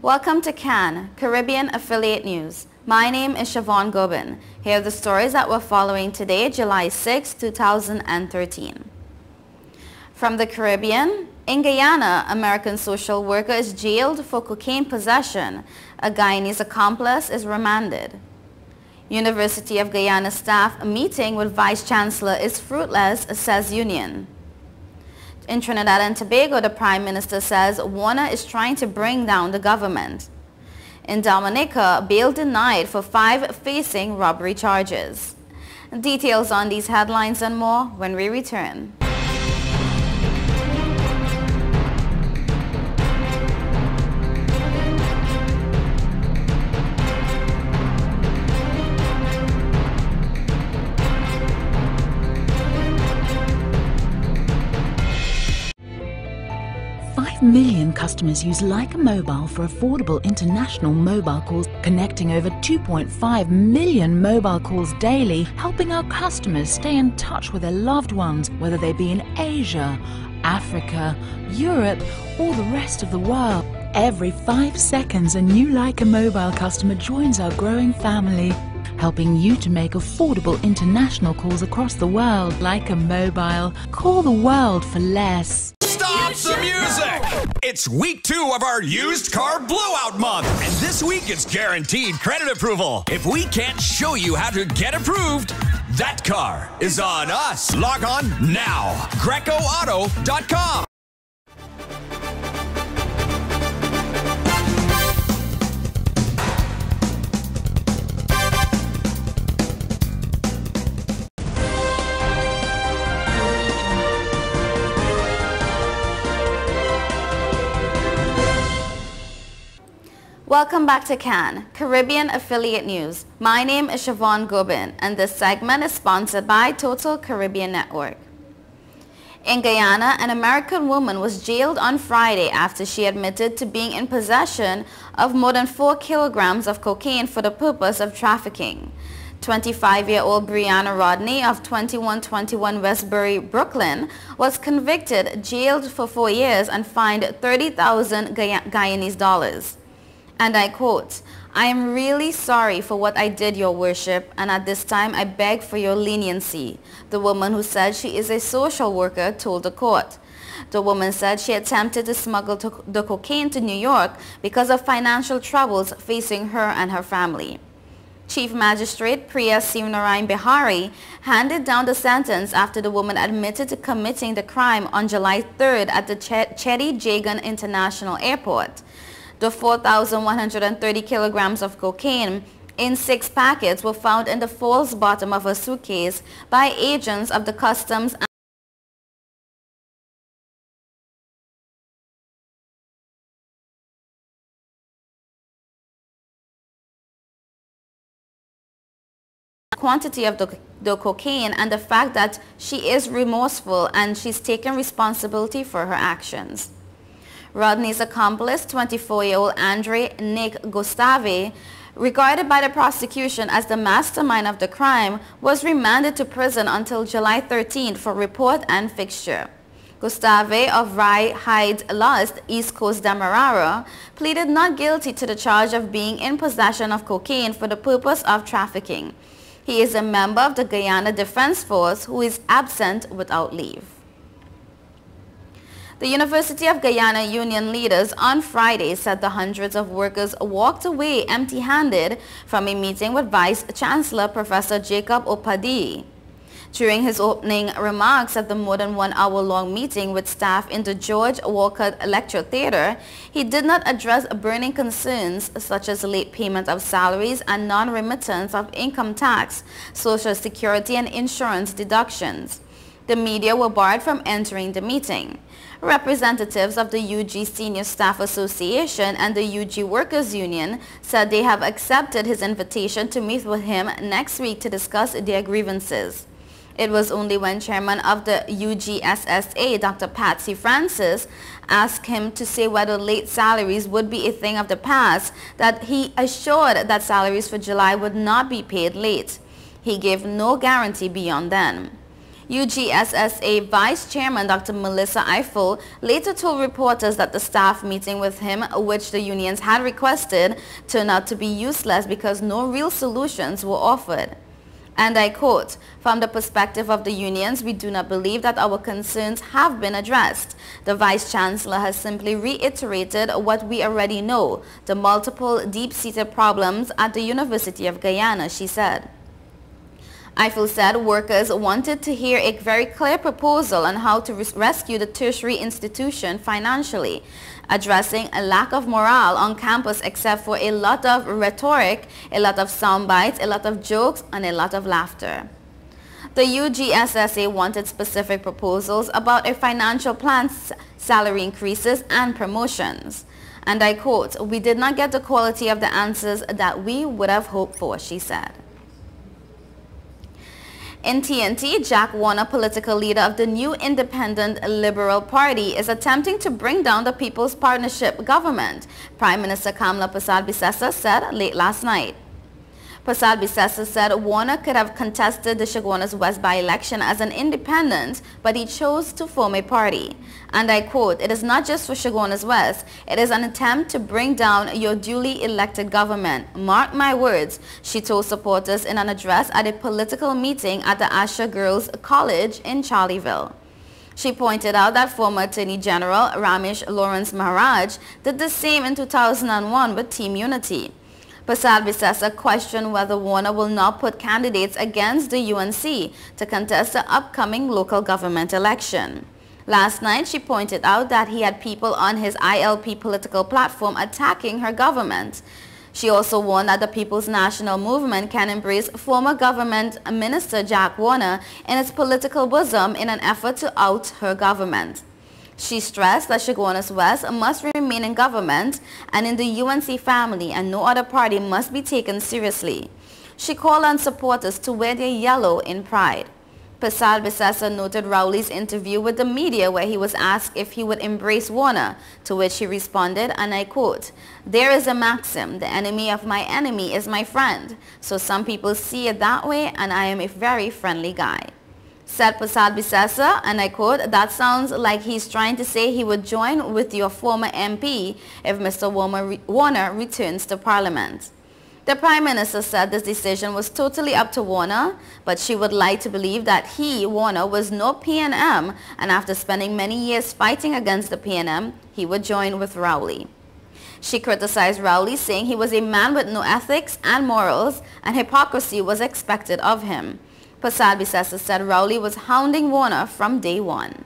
Welcome to CAN, Caribbean Affiliate News. My name is Siobhan Gobin. Here are the stories that we're following today, July 6, 2013. From the Caribbean, in Guyana, American social worker is jailed for cocaine possession. A Guyanese accomplice is remanded. University of Guyana staff meeting with Vice Chancellor is fruitless, says union. In Trinidad and Tobago, the Prime Minister says Warner is trying to bring down the government. In Dominica, bail denied for 5 facing robbery charges. Details on these headlines and more when we return. Million customers use Leica Mobile for affordable international mobile calls, connecting over 2.5 million mobile calls daily, helping our customers stay in touch with their loved ones, whether they be in Asia, Africa, Europe, or the rest of the world. Every 5 seconds, a new Leica Mobile customer joins our growing family, helping you to make affordable international calls across the world. Leica Mobile. Call the world for less. Stop the music! It's week 2 of our used car blowout month, and this week is guaranteed credit approval. If we can't show you how to get approved, that car is on us. Log on now. GrecoAuto.com. Welcome back to CAN, Caribbean Affiliate News. My name is Siobhan Gobin, and this segment is sponsored by Total Caribbean Network. In Guyana, an American woman was jailed on Friday after she admitted to being in possession of more than 4 kilograms of cocaine for the purpose of trafficking. 25-year-old Brianna Rodney of 2121 Westbury, Brooklyn, was convicted, jailed for 4 years, and fined $30,000 Guyanese dollars. And I quote, "I am really sorry for what I did, Your Worship, and at this time I beg for your leniency," the woman, who said she is a social worker, told the court. The woman said she attempted to smuggle the cocaine to New York because of financial troubles facing her and her family. Chief Magistrate Priya Simnarayan Bihari handed down the sentence after the woman admitted to committing the crime on July 3rd at the Chetty Jagan International Airport. The 4,130 kilograms of cocaine in 6 packets were found in the false bottom of a suitcase by agents of the Customs and quantity of the cocaine, and the fact that she is remorseful and she's taken responsibility for her actions. Rodney's accomplice, 24-year-old Andre Nick Gustave, regarded by the prosecution as the mastermind of the crime, was remanded to prison until July 13th for report and fixture. Gustave of Rye Hyde Lust, East Coast Demerara, pleaded not guilty to the charge of being in possession of cocaine for the purpose of trafficking. He is a member of the Guyana Defense Force who is absent without leave. The University of Guyana union leaders on Friday said the hundreds of workers walked away empty-handed from a meeting with Vice Chancellor Professor Jacob Opadi. During his opening remarks at the more than 1-hour-long meeting with staff in the George Walcott Lecture Theatre, he did not address burning concerns such as late payment of salaries and non-remittance of income tax, social security and insurance deductions. The media were barred from entering the meeting. Representatives of the UG Senior Staff Association and the UG Workers Union said they have accepted his invitation to meet with him next week to discuss their grievances. It was only when chairman of the UGSSA, Dr. Patsy Francis, asked him to say whether late salaries would be a thing of the past that he assured that salaries for July would not be paid late. He gave no guarantee beyond then. UGSSA Vice Chairman Dr. Melissa Eiffel later told reporters that the staff meeting with him, which the unions had requested, turned out to be useless because no real solutions were offered. And I quote, "From the perspective of the unions, we do not believe that our concerns have been addressed. The Vice Chancellor has simply reiterated what we already know, the multiple deep-seated problems at the University of Guyana," she said. Eiffel said workers wanted to hear a very clear proposal on how to rescue the tertiary institution financially, addressing a lack of morale on campus except for a lot of rhetoric, a lot of sound bites, a lot of jokes, and a lot of laughter. The UGSSA wanted specific proposals about a financial plan, salary increases, and promotions. And I quote, "We did not get the quality of the answers that we would have hoped for," she said. In TNT, Jack Warner, political leader of the new Independent Liberal Party, is attempting to bring down the People's Partnership government, Prime Minister Kamla Persad-Bissessar said late last night. Persad-Bissessar said Warner could have contested the Chaguanas West by-election as an independent, but he chose to form a party. And I quote, "It is not just for Chaguanas West, it is an attempt to bring down your duly elected government. Mark my words," she told supporters in an address at a political meeting at the Asher Girls College in Charleville. She pointed out that former Attorney General Ramesh Lawrence Maharaj did the same in 2001 with Team Unity. Persad-Bissessar questioned whether Warner will not put candidates against the UNC to contest the upcoming local government election. Last night, she pointed out that he had people on his ILP political platform attacking her government. She also warned that the People's National Movement can embrace former government minister Jack Warner in its political bosom in an effort to out her government. She stressed that Chaguanas West must remain in government and in the UNC family, and no other party must be taken seriously. She called on supporters to wear their yellow in pride. Persad-Bissessar noted Rowley's interview with the media where he was asked if he would embrace Warner, to which he responded, and I quote, "There is a maxim, the enemy of my enemy is my friend. So some people see it that way, and I am a very friendly guy." Said Persad-Bissessar, and I quote, "That sounds like he's trying to say he would join with your former MP if Mr. Warner returns to Parliament." The Prime Minister said this decision was totally up to Warner, but she would like to believe that he, Warner, was no PNM, and after spending many years fighting against the PNM, he would join with Rowley. She criticized Rowley, saying he was a man with no ethics and morals, and hypocrisy was expected of him. Persad-Bissessar said Rowley was hounding Warner from day one.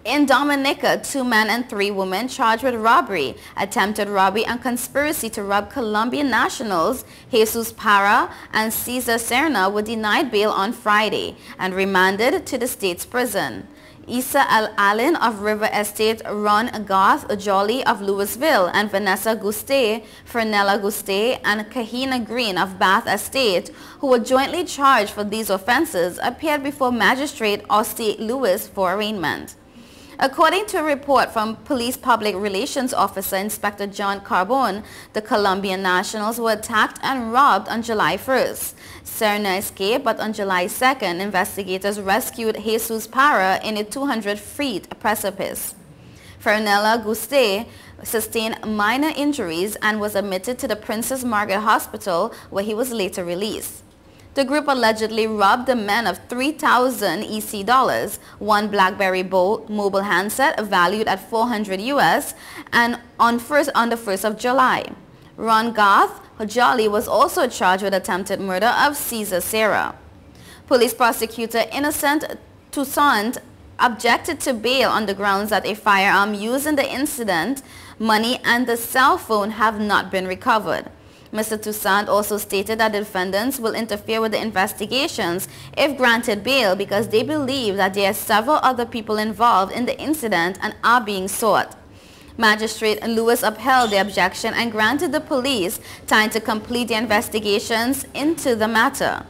In Dominica, 2 men and 3 women charged with robbery, attempted robbery, and conspiracy to rob Colombian nationals Jesus Parra and Cesar Serna were denied bail on Friday and remanded to the state's prison. Isa Allen of River Estate, Ron Garth Jolly of Louisville, and Vanessa Guste, Fernella Guste, and Kahina Green of Bath Estate, who were jointly charged for these offenses, appeared before Magistrate Osty Lewis for arraignment. According to a report from Police Public Relations Officer Inspector John Carbone, the Colombian nationals were attacked and robbed on July 1st. Serna escaped, but on July 2nd, investigators rescued Jesus Parra in a 200-feet precipice. Fernella Guste sustained minor injuries and was admitted to the Princess Margaret Hospital, where he was later released. The group allegedly robbed the men of 3,000 EC dollars, 1 BlackBerry mobile handset valued at $400 US, and on the 1st of July. Ron Garth Jolly was also charged with attempted murder of Cesar Serra. Police prosecutor Innocent Toussaint objected to bail on the grounds that a firearm used in the incident, money, and the cell phone have not been recovered. Mr. Toussaint also stated that the defendants will interfere with the investigations if granted bail because they believe that there are several other people involved in the incident and are being sought. Magistrate Lewis upheld the objection and granted the police time to complete the investigations into the matter.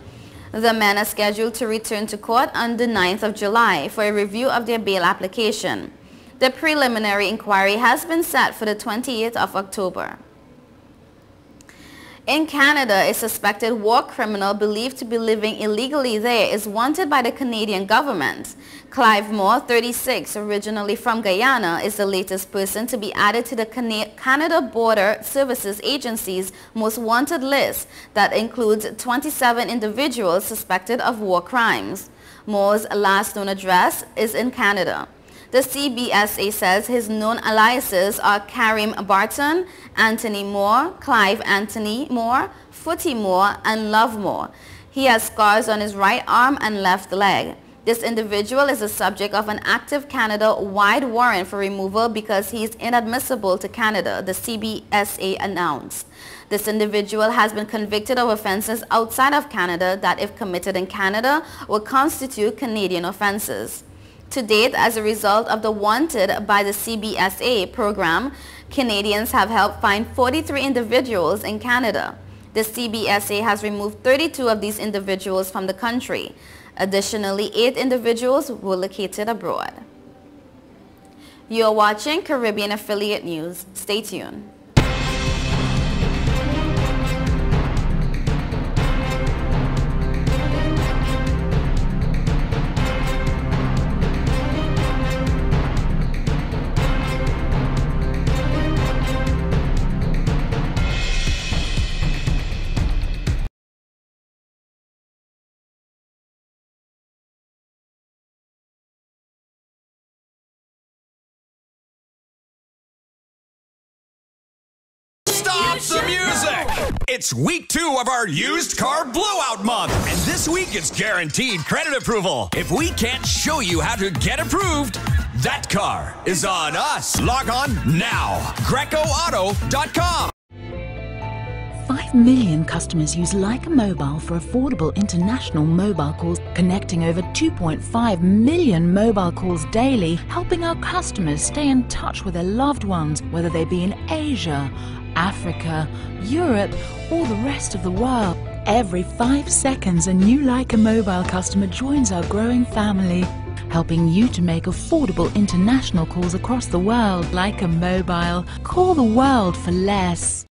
The men are scheduled to return to court on the 9th of July for a review of their bail application. The preliminary inquiry has been set for the 28th of October. In Canada, a suspected war criminal believed to be living illegally there is wanted by the Canadian government. Clive Moore, 36, originally from Guyana, is the latest person to be added to the Canada Border Services Agency's most wanted list that includes 27 individuals suspected of war crimes. Moore's last known address is in Canada. The CBSA says his known aliases are Karim Barton, Anthony Moore, Clive Anthony Moore, Footy Moore, and Love Moore. He has scars on his right arm and left leg. This individual is the subject of an active Canada-wide warrant for removal because he is inadmissible to Canada, the CBSA announced. This individual has been convicted of offences outside of Canada that, if committed in Canada, would constitute Canadian offences. To date, as a result of the Wanted by the CBSA program, Canadians have helped find 43 individuals in Canada. The CBSA has removed 32 of these individuals from the country. Additionally, 8 individuals were located abroad. You are watching Caribbean Affiliate News. Stay tuned. Stop the music! It's week 2 of our used car blowout month, and this week it's guaranteed credit approval. If we can't show you how to get approved, that car is on us. Log on now. GrecoAuto.com. 5 million customers use Leica Mobile for affordable international mobile calls, connecting over 2.5 million mobile calls daily, helping our customers stay in touch with their loved ones, whether they be in Asia, Africa, Europe, or the rest of the world. Every 5 seconds, a new Leica Mobile customer joins our growing family, helping you to make affordable international calls across the world. Leica Mobile. Call the world for less.